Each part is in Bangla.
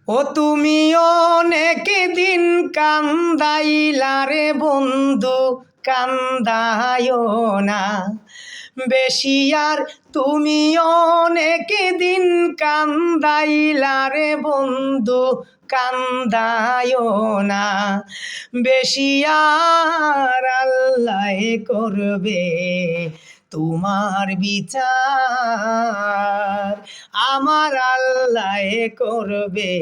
ও তুমি অনেক দিন কান্দাইলা রে বন্ধু, কান্দায়ো না বেশি আর। তুমি অনেক দিন কান্দাইলা রে বন্ধু, কান্দায়ো না বেশি আর। আল্লাহ করবে তোমার বিচার, আমার আল্লাহ করবে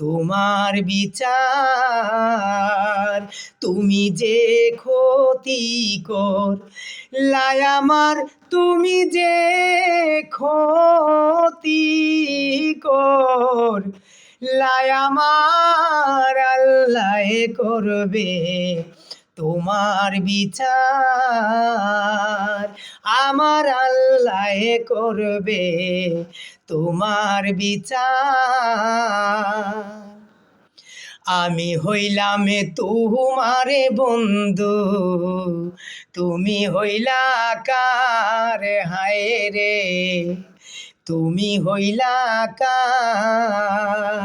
তোমার বিচার। তুমি যে ক্ষতি করলাই আমার, তুমি যে ক্ষতি করলাই আমার, আল্লাহ করবে তোমার বিচার, আমার আল্লাহ করবে তোমার বিচার। আমি হইলাম তোমারে বন্ধু, তুমি হইলা কার হায় রে, তুমি হইলা কার।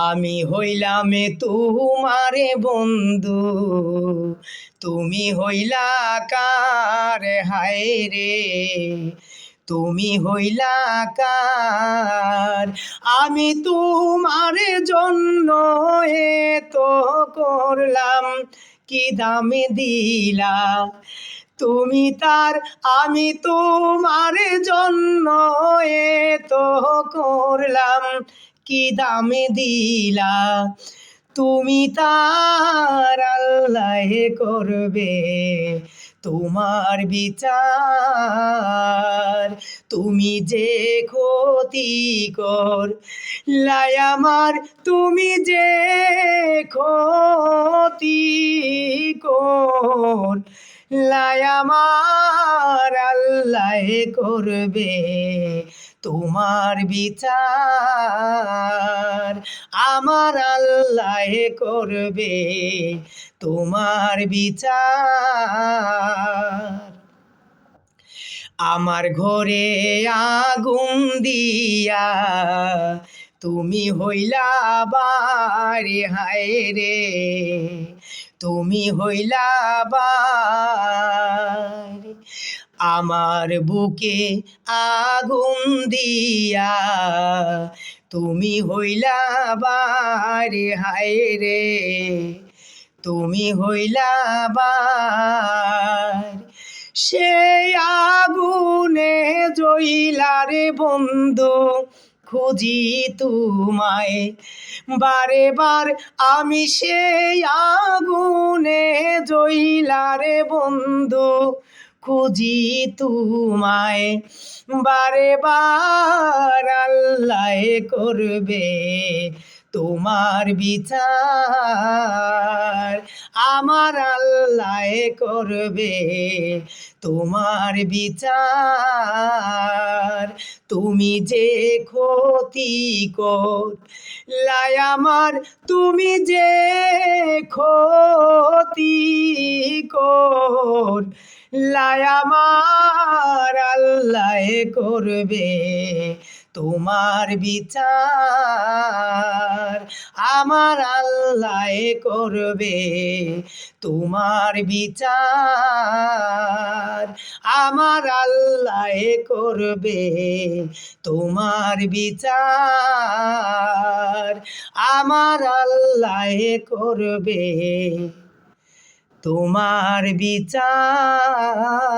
আমি হইলাম তোমারে বন্ধু, তুমি হইলা কার হায় রে, তুমি হইলা কার। আমি তোমার জন্য এত করলাম, কি দাম দিলা তুমি তার। আমি তোমার জন্য এত করলাম, কি দাম দিলা তুমি তার। আল্লাহ করবে তোমার বিচার, তুমি যে ক্ষতি করলাই আমার, তুমি যে ক্ষতি করলাই আমার, আল্লাহ করবে তোমার বিচার, আমার আল্লাহ করবে তোমার বিচার। আমার ঘরে আগুন দিয়া তুমি হইলা বাড়ি হায় রে, তুমি হইলা বাড়ি। আমার বুকে আগুন দিয়া তুমি হইলা বাড়ি হায় রে, তুমি হইলা বাড়ি। সেই আগুনে জ্বইলা রে বন্ধু, খুঁজি তোমায় বারে বার। আমি সেই আগুনে জ্বইলা রে বন্ধু, খুঁজি তোমায় বারে বার। আল্লাহ করবে তোমার বিচার, আমার আল্লাহ করবে তোমার বিচার। তুমি যে ক্ষতি করলাই আমার, তুমি যে ক্ষতি করলাই আমার, আল্লাহ করবে তোমার বিচার, আমার আল্লাহ করবে তোমার বিচার, আমার আল্লাহ করবে তোমার বিচার, আমার আল্লাহ করবে তোমার বিচার।